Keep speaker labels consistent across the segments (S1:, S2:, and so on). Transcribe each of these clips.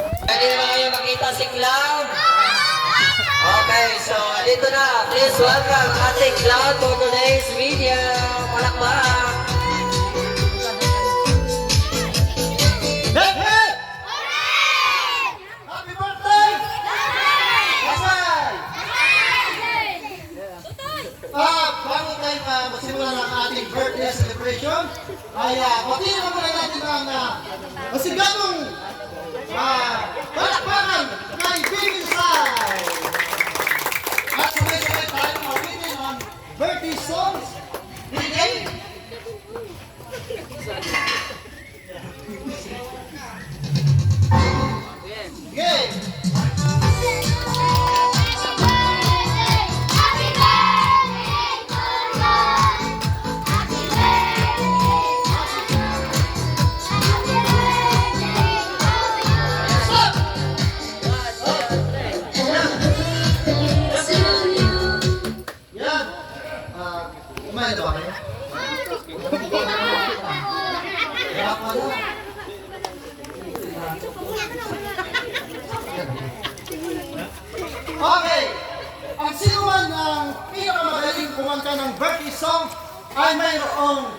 S1: Pwede naman kayo makita si Cloud. Okay, so dito na. Please welcome Ate Cloud for today's video. Palakpak.
S2: Hey! Hey! Happy birthday! Kasay! Bago tayo magsimula ng ating birthday celebration, ay pati naman muna natin ang masigatong palakpakan kay Baby Sai! At sabay-sabay tayo mawitin ang birthday songs ni Dave. Okay. Yan. Kumain na ba kayo? Kaya pala. Okay. Ang sinuman ng pinakamagaling kumanta ng birthday song ay mayroong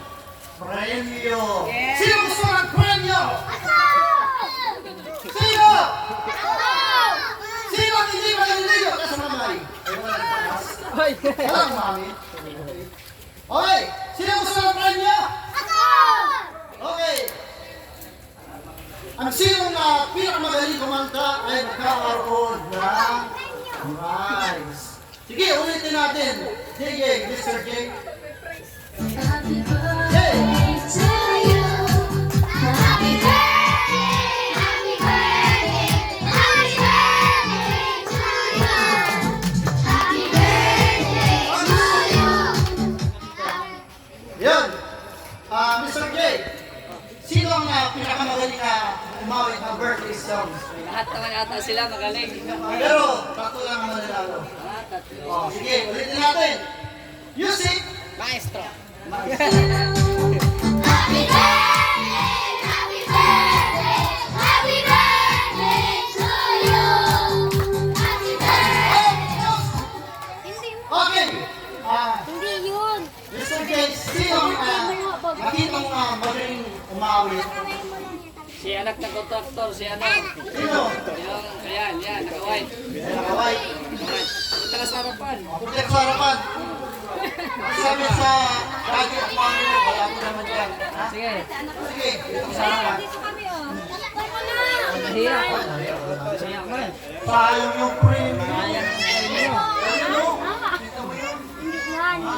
S2: premyo. Sino gusto ng premyo? Sino? Sino ang hindi maliligo? Kasi mamay. Ay, wala nang panas. Walang mami. Okay. Sino gusto ng premyo? Okay. Ang sino na pinakamagaling kumanta ay magkakaroon ng prize. Sige, ulitin natin. DJ, Mr. J.
S3: Happy birthday to you. Happy birthday, happy birthday, happy birthday to you. Happy birthday to you.
S2: Yan. Mr. J, sino ang pinakamagaling na umawit ng birthday songs?
S1: Lahat naman ata sila magaling.
S2: Pero, tatlo lang ang mananalo. Oh, sige, ulitin natin. Music.
S1: Maestro.
S3: Happy birthday, happy birthday, happy birthday to you. Happy birthday.
S2: Okay.
S3: Hindi yun.
S2: Mr. J, sino ang nakita mo nga magaling umawit?
S1: Si anak ng kontraktor, si ano.
S2: Sino?
S1: Yung, yan, naka-white.
S2: Nakaway.
S1: Punta ka sa harapan.
S2: Pagkat sa harapan. Sabi sa lagi ang mga nyo, wala mo naman yan. Ha?
S1: Sige.
S2: Sige, dito sa harapan.
S1: Mahirap. Mahirap man.
S2: Sayang yung premium.
S1: Sayang ang premium.
S2: Ano? Kita mo yun? Sayang.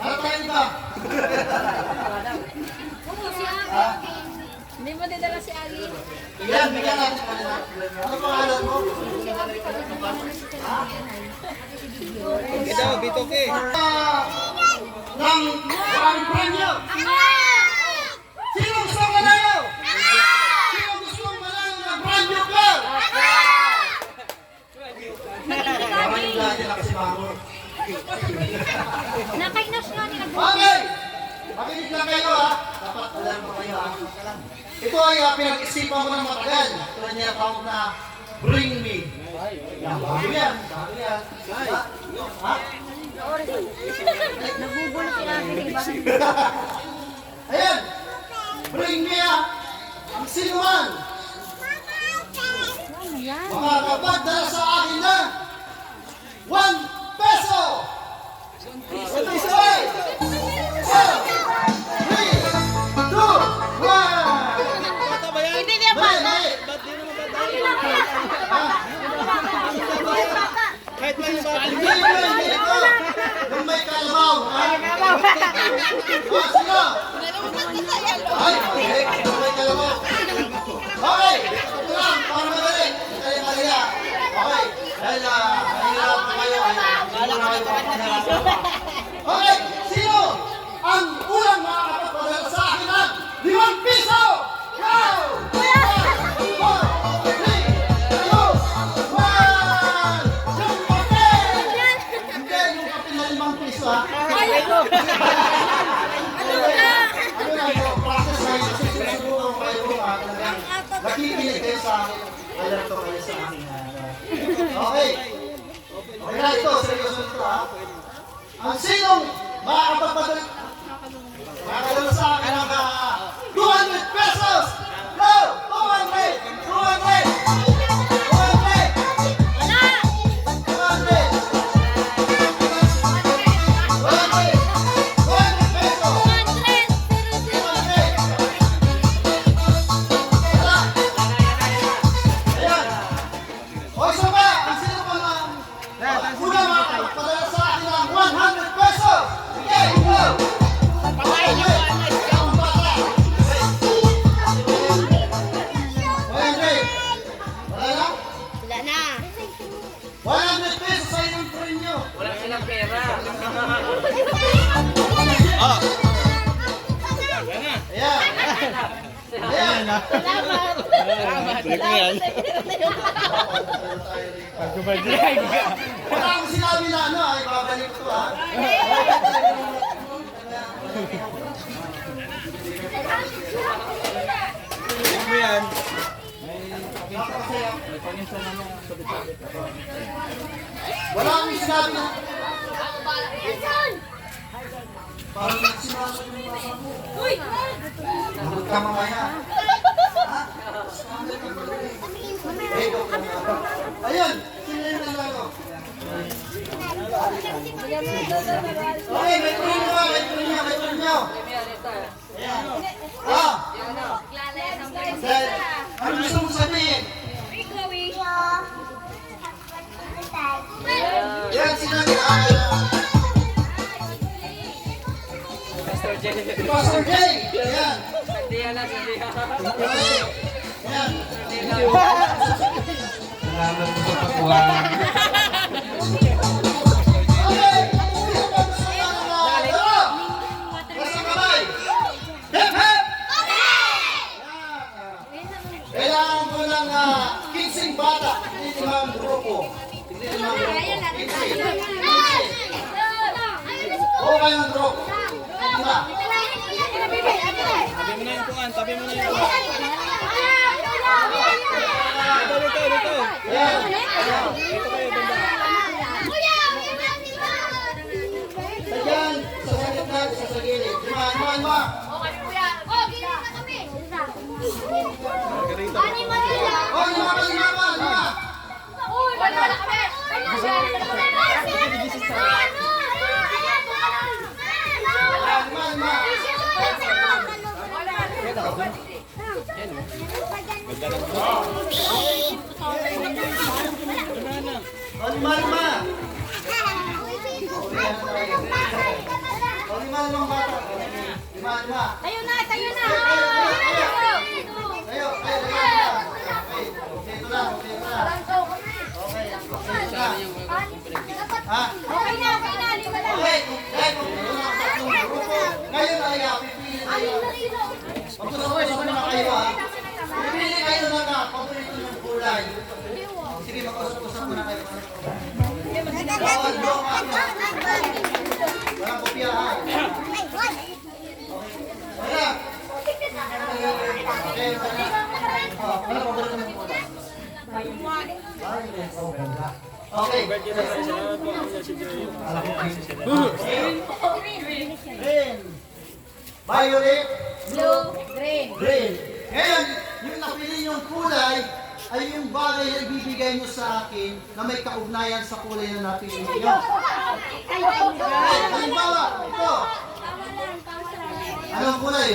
S2: Ano tayo ba?
S3: Hindi mo dinala si Ali.
S2: Yan, bigyan natin ka nila. Ano pangalan mo?
S1: Ito, bitoke.
S2: Ng maraming premyo. Sino gusto manalo? Sino gusto manalo ng premyo ka? Maraming lagi na kasi mamo.
S3: Nakainas nga nila.
S2: Okay! Makinig lang kayo ha. Dapat alam mo kayo ha. Ito ay pinag-isipan ko ng matagal. Ito niya tawag na Bring Me. Bago yan. Bago yan. Ha?
S3: Nagugulo si Ali, di ba?
S2: Ayan. Bring Me ha. Ang sinuman.
S3: Ano yan?
S2: Makakapagdala sa akin na 1 peso. 1 peso. 1, 2, 1.
S3: Hindi niya pa.
S1: Kahit lang yung bata.
S2: Hindi ito. Yung may kalabaw. Sino? Ay, okay. Yung may kalabaw. Okay. Ito lang. Para magaling. Kaya kaya. Okay. Dahil mahirap na kayo. Okay. Sino ang unang makakapagpadala sa akin ng 5 piso? Go! 1, 2, 3, 2, 1. Yung papel! Hindi, yung papel na 5 piso ha. Ano na ito? Process na Ayan. Ayan. Wala akong sinabi na ano, ay babalik ko ha. Wala akong sinabi na. Parang sinabi yung mama mo. Huwag ka mamaya. Ayun! Sino yung nalaro? Okay, may tuloy nyo ba? May tuloy nyo, may tuloy nyo. Ayan. Ah! Dahil, ano gusto mong sabihin? Yan, sinabi na. Pastor Jay! Ayan. Okay. Ayan.
S4: Salamat po sa pagkuhan.
S2: Okay! Sino ba gusto na tara? Basta kamay! Hep, hep! Ayan. Kailangan ko ng 15 bata. Hindi limang grupo. Hindi limang grupo. 15. Oo kayong grupo. Lima.
S4: Tabi mo na yung kuhan, tabi mo na yung kuhan. Dito.
S2: Ayan.
S4: Dito kayo, banda.
S2: Ayan. Sa gitna, sa gilid. Lima.
S4: Margarita.
S2: Oh, lima. Oh, lima. Oh, lima bata. Lima.
S3: Tayo na!
S2: Tayo. Dito lang. Okay. Ha?
S3: Okay na, lima na.
S2: Okay. Ngayon ay pipili kayo. Magsusuko na kayo ha. Pipili kayo ng paborito ng kulay. Sige, mag-usap-usap muna kayo. Walang kopya ha. Wala. Okay. Ano paborito ng kulay? Okay.
S4: Salamat po si Joy.
S2: Green. Violet.
S3: Blue, green.
S2: Green. Ngayon, yung napili niyong kulay ay yung bagay na ibibigay niyo sa akin na may kaugnayan sa kulay na napili niyo. Halimbawa, ito. Anong kulay?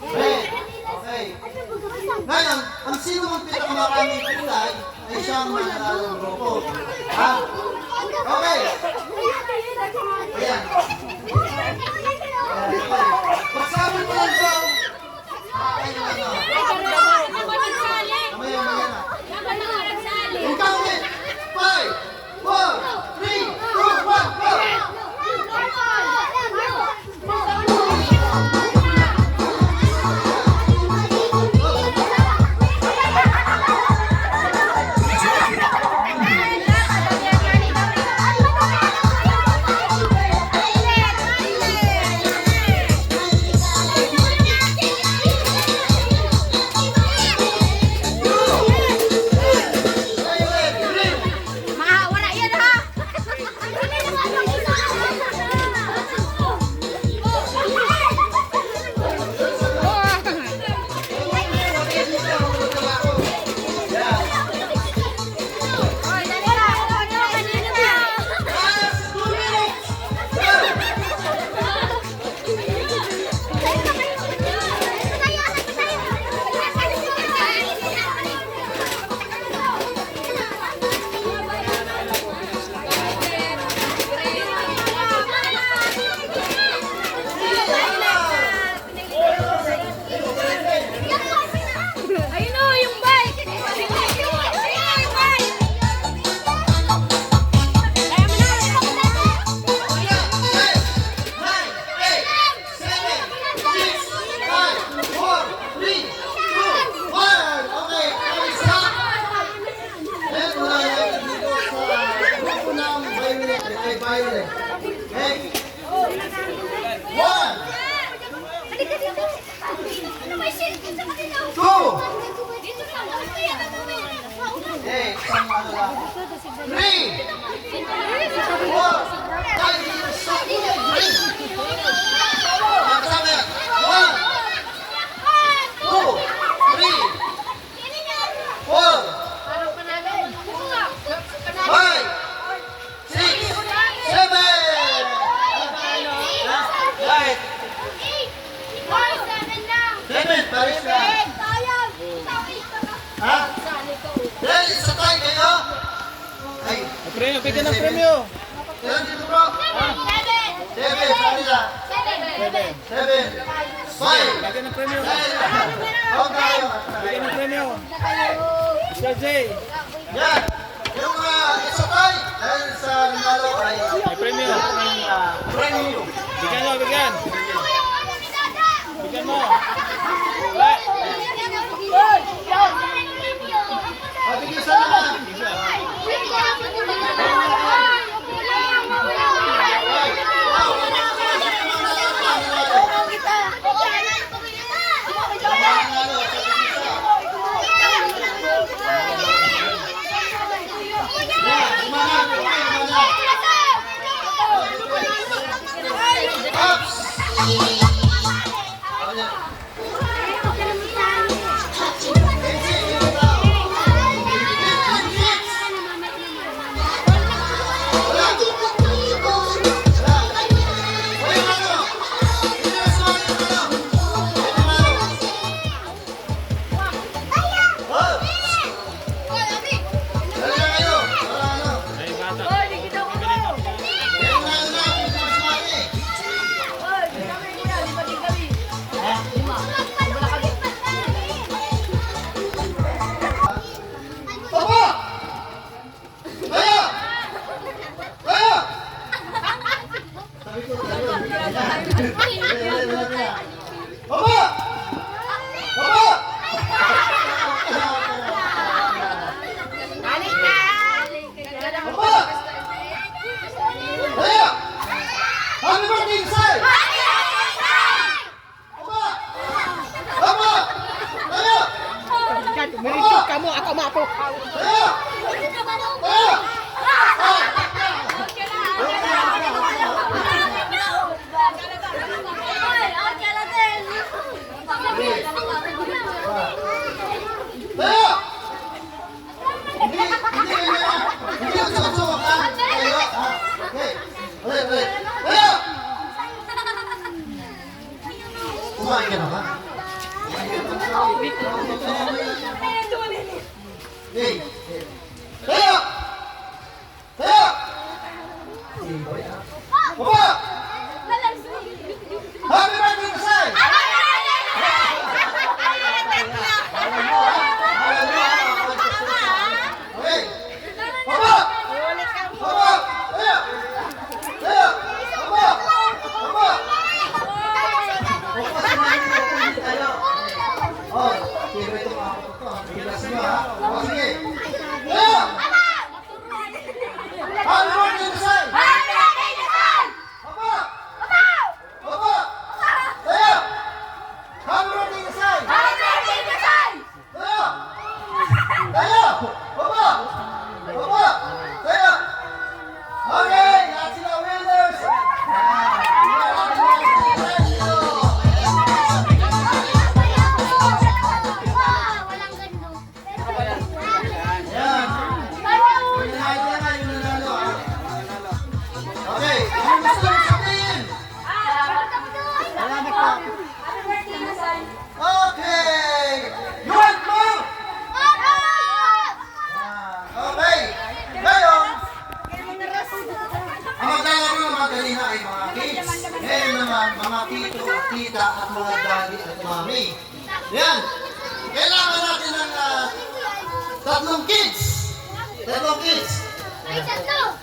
S2: Red. Okay. Ngayon, ang sino mang pinakamaraming kulay ay siyang mananalang grupo. Ha? Okay. Ayan. Pagsabi mo lang daw, ayun na. Mamaya na. Yung counted. 5, 4, 3, 2, 1, go!
S1: Right.
S2: Seven, pares na. Ha? Dahil sa tayo kayo. Ay,
S4: Premyo, bigyan ng premyo.
S2: ilan dito bro? Seven, pares na. Seven. Five.
S4: Bigyan ng premyo.
S2: Huwag tayo.
S4: Bigyan ng premyo. Mr. J.
S2: Yan. Yung isa tayo. Dahil sa nanalo ay
S4: May premyo.
S2: premium.
S4: Bigyan mo, bigyan. Bigyan mo. Right.
S2: Pabigisan na lang.
S4: Ay, bata.
S2: Happy birthday, Sai! Baba! Tayo!
S5: Merisip kamu atau mapo?
S2: Tayo! Tayo! Tayo! Hindi ang suksok, ha? Tayo, ha? Okay. Ulit. Tayo! Kumain ka na ba? Hey! Tayo! Tayo! Baba! Happy birthday, Kasay! Okay. Baba! Baba! Tayo! Tayo! Baba! Baba! Oh, sige, ito mga kapatid ko. Bilas mo, ha? Oh, sige. Tayo! Happy birthday, Kasay! Baba! Baba! Tayo! Happy birthday, Kasay! Tayo! Tayo! Baba! Baba! Tayo! Okay, lahat sila winners! Yan! Pinahid na nga yung nanalo, ha? Okay, ano gusto mong sabihin? Okay! You want more? Okay! Ngayon, ang maglalaro ng mga kanina ay mga kids. Ngayon naman, mga tito, tita, at mga daddy at mami. Yan! Kailangan natin ng tatlong kids. Tatlong kids.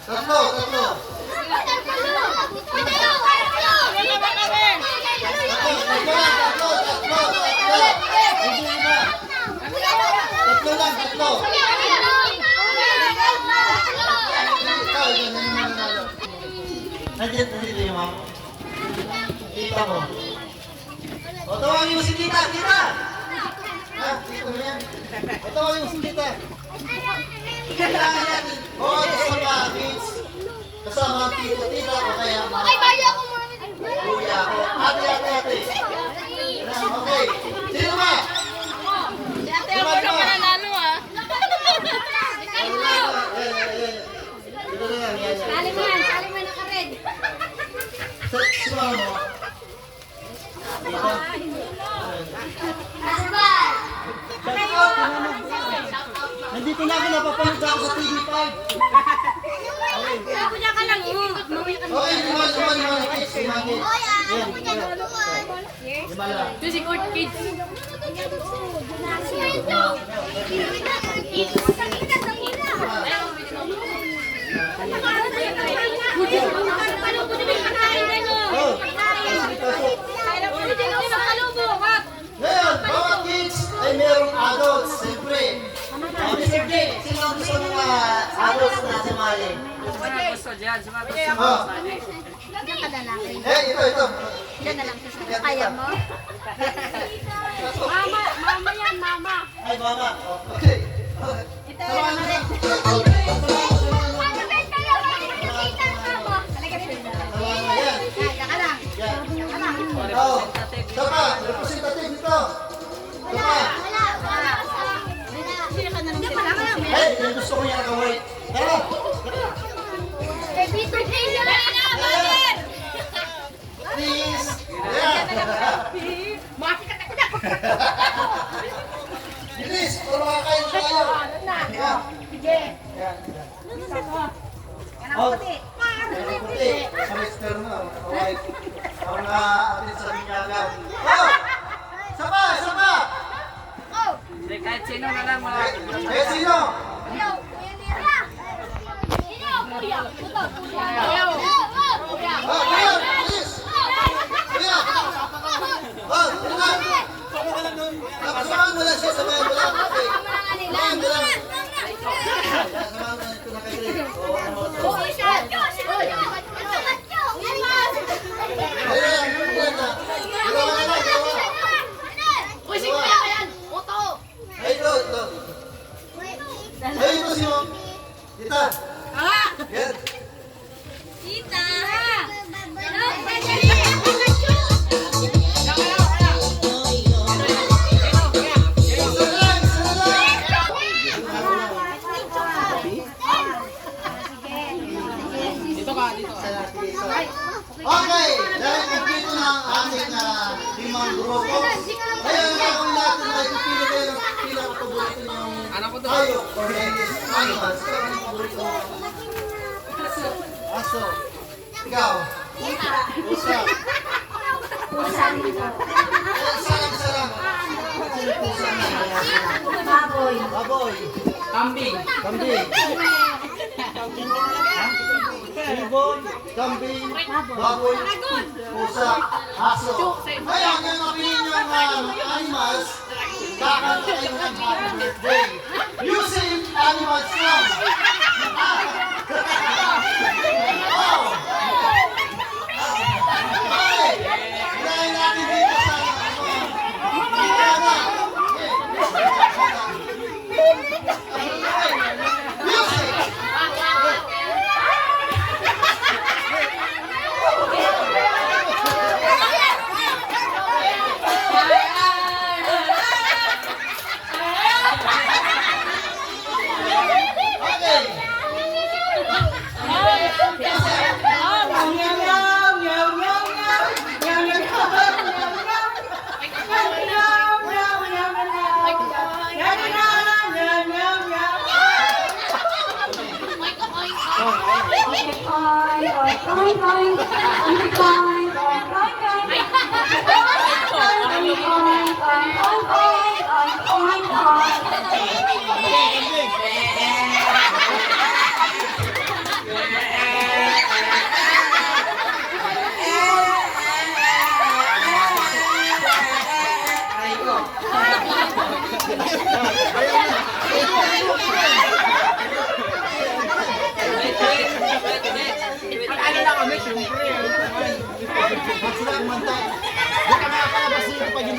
S2: Tatlo. Tatlo. Nandiyan yung mama. Tita mo. O, tawagin mo si tita. Tita! Ha? Tita mo yan. O, tawagin mo si tita. Kailangan natin, bawat isa pa, kids, kasama ang tito, tita, o kaya mga
S3: Ay, bayo ako muna.
S2: kuya ko. Ate. Okay. Sino ba?
S3: Ate, ako na mananalo ah.
S2: Dito na yan.
S3: Saliman na ka-red.
S2: Sino ba mo?
S3: Asbal!
S2: Nandito na ako, napapanood ako sa TV5.
S3: Ako na ka lang.
S2: Okay, lima, kids. Lima, kids. Yan, lima lang.
S3: Ito si Court Kids.
S2: Oh, pasok. Ngayon, bawat kids ay merong adults, siyempre. Mr. J, sino ang gusto ng mga adults na sumali? Oh. Ito.
S3: Kaya mo? Mama yan, mama.
S2: Ay, mama. Okay. Samahan mo na. Samahan mo yan. Yan. Oh, sama, representative dito. Sama. Hey, yung gusto ko yan nakawait. Tara. Please. Yan. Bilis, para makakain na tayo. Yan. Yan. Oh, puti. Sa mister na. Alright. Ako na atin sa minyagan. Oh! Sama!
S1: Kahit sino na lang mga
S2: Eh, sino? Oh, kuya! Bilis! Kuya! Oh, tulungan! Samahan mo lang siya, samahan mo lang. Okay. Samahan mo lang. Samahan mo lang ito na kay Greg. Oo, ano mo ito? Ayan, ayan na. Dalawa na lang, dalawa. Ay, ito. Ay, ito sino? Tita. Yan. Isa lang, isa lang. Okay, dahil kumpleto na ang ating limang grupo. Ngayon, ang gagawin natin ay pipili kayo ng pinaka-paborito niyong hayop or animals. Ito ang paborito mo. Aso. Ikaw. Pusa. Isa lang. Sino pusa na? Baboy. Kambing. Ibon, kambing, baboy, pusa, aso. Ngayon, yung napili niyong animals, kakanta kayo ng happy birthday. Using animal song. Wow! Okay, ilahin natin dito sa music!
S4: Ano na kami, siyempre.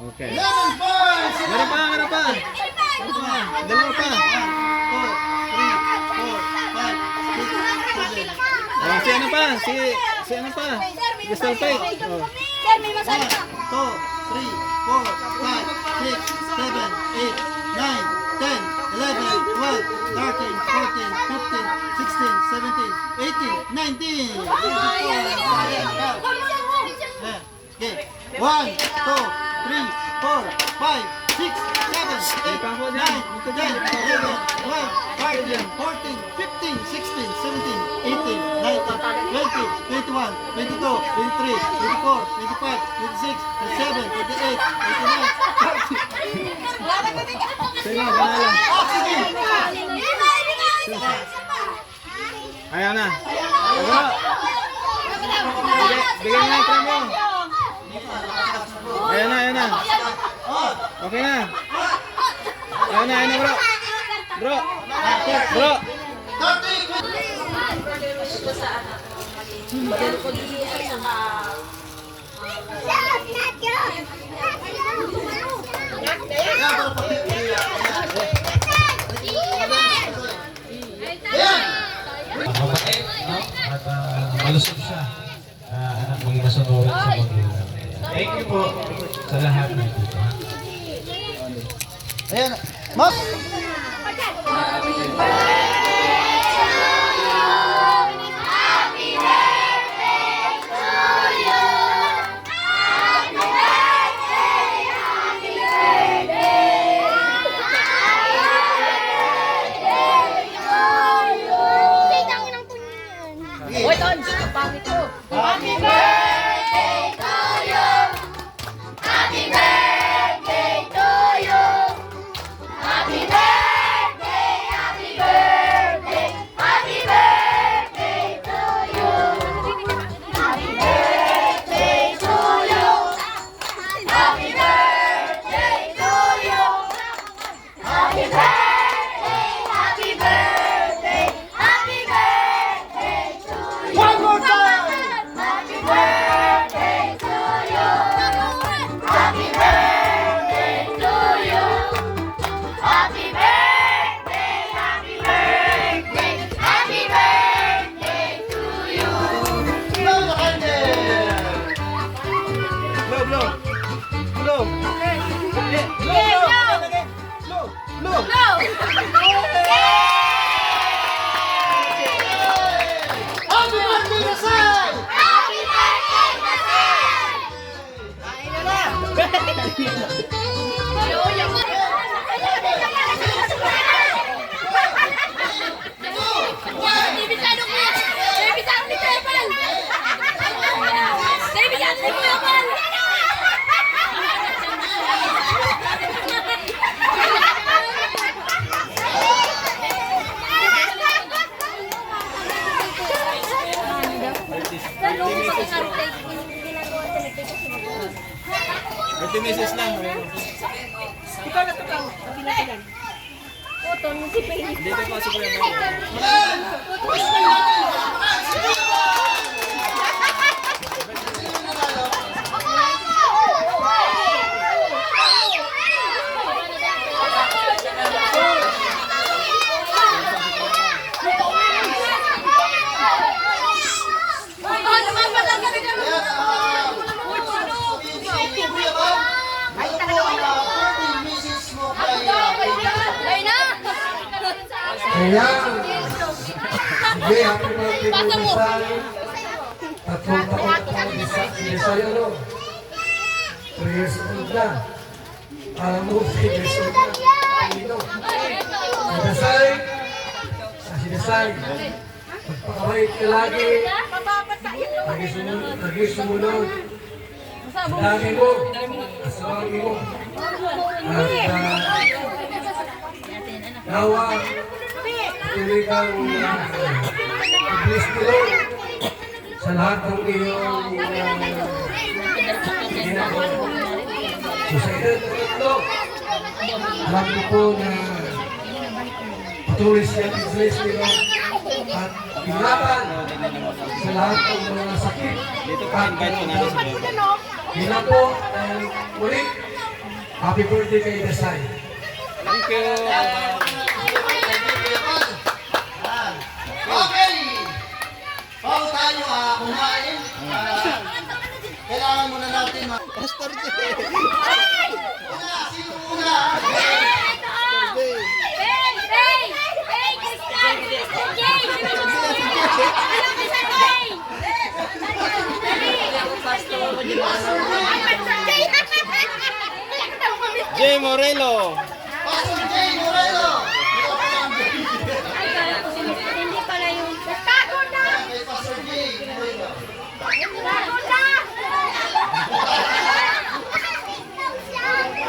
S4: Okay.
S2: 11 points!
S4: Meron pa, meron pa. Dalawa pa.
S2: 1, 2, 3, 4, 5, 6, 7,
S4: Oh, si ano pa? Si ano pa? Crystal Pate. Oh.
S3: Sir, may masabi ka.
S2: 1, 2, 3, 4, 5, 6, 7, 8, 9, 10, 11, 12, 13, 14, 15, 16, 16, 17, 18, 19. Okay. 1, 2, 3, 4, 5, 6, 7, 8, 9, 10, 11, 12, 13, 14, 15, 16, 17, 18, 19, 20, 21, 22, 23, 24, 25, 26, 27, 28, 29, 30.
S4: Sige, panalo.
S2: Sige!
S4: Ayaw na. Bro. Bigyan na yung premyo. Ayan na. Okay na. Ayan na, bro. Bro.
S2: 30. Ayan!
S6: Mabait, no? At malusog siya. Anak mong masunurin sa magulang. Thank you po sa lahat ng dito.
S2: Ayan. Mas!
S3: Hoy, Ton! Pangit ko!
S2: Happy birthday to you!
S3: Happy birthday to you! Happy birthday! Happy birthday! Happy birthday to you! Happy birthday to you! Happy birthday to you! Happy birthday! Happy birthday! Happy birthday to you!
S2: One more time!
S3: Happy birthday to you! Happy birthday to you! Happy birthday! Happy birthday! Happy birthday to you!
S2: Blow the candle!
S4: Blow.
S2: Happy birthday, Dasay!
S3: Happy birthday,
S4: Ultimates lang.
S5: Ikaw na tukaw. Kapilang.
S4: Dito pa si Kuya Mo.
S7: Ayan. Sige, happy birthday to Desay. Tatlong taon pa ni Desay, ano? 3 years old na. Alam mo, 3 years old na. Dito. Si Desay. Si Desay. Magpakabait ka lagi. Lagi sumunod. Sa dami mo. Sa dami mo. At nawa, tuloy kang i-bless ni Lord sa lahat ng iyong ginagawa. So sa edad ng ito, alam ko po na patuloy siya i-bless ni Lord at ingatan sa lahat ng mga sakit.
S4: Dito pa invite ko namin sa Bebe.
S7: Hila po, muli, happy birthday kay Desay.
S4: Thank you.
S2: Okay! Bago tayo kumain, kailangan muna natin
S5: Pastor J.
S2: Una, sino muna?
S4: Jay Morelo.
S2: Pastor Jay Moreno.
S3: Hindi pala yung... Tago na!
S2: Kay Pastor Jay Moreno.
S3: Tago na!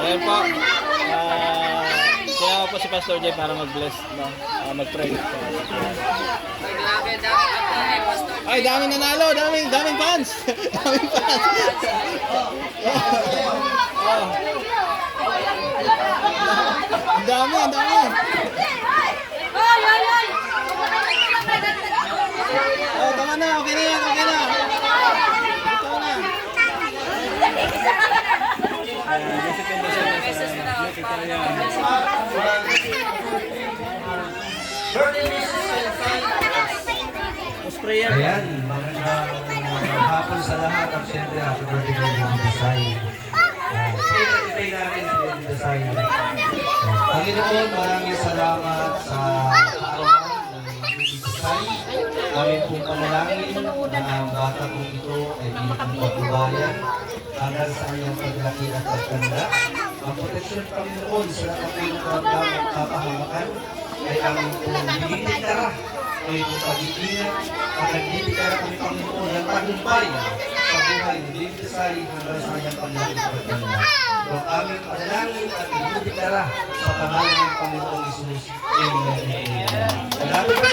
S4: Ayan po. Kaya po si Pastor Jay para mag-bless, no? Mag-pray. Ay, daming nanalo, daming fans. Daming fans. Ang dami, ang dami.
S3: Oy, oy, oy!
S4: Oh, tama na, okay na yan, okay na. Ito na.
S2: Birthday wishes and
S4: Prayer.
S6: Ayan, magandang hapon sa lahat at syempre happy birthday kay Lady Desai. Stay natin si Lady Desai. Panginoon, maraming salamat sa kaarawan ng Lady Desai. Amin pong panalangin na ang bata kong ito ay hindi pong pagbabayan hanggang sa kanyang paglaki at pagtanda. Ang proteksyon ng Panginoon sa nakapulong at kapahamakan ay aming pong binibigara. Kayo pong pag-iingat at nagbibigara kami Panginoon ng tagumpay sa buhay ng Lady Desai hanggang sa kanyang paglaki at pagtanda. Ang aming panalangin at binibigara sa pangalan ng Panginoong Isus. Amen. Salamat po.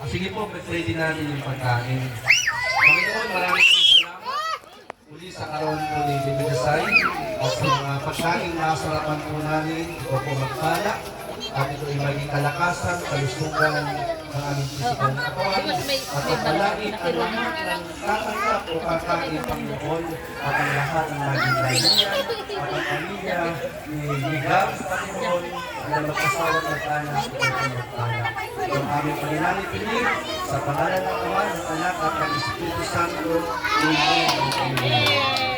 S6: Sige po, pag-pray din natin yung pagkain. Panginoon, maraming salamat muli sa karoon po ni Lady Desai at sa mga pagkain na sarapan po namin. Ito po magpala at ito ay maging kalakasan, kalusugan ng aming pisikal na katawan at pagpalain ang lahat ng tatanggap o kakain Panginoon at ang lahat ng maging kaibigan at ang pamilya ni Miguel Panginoon na magkasawat ng tanas at magpala. Ang aming paninanit pinig sa pangalan ng Ama, ng Anak at ng Espiritu Santo. Amen. Amen.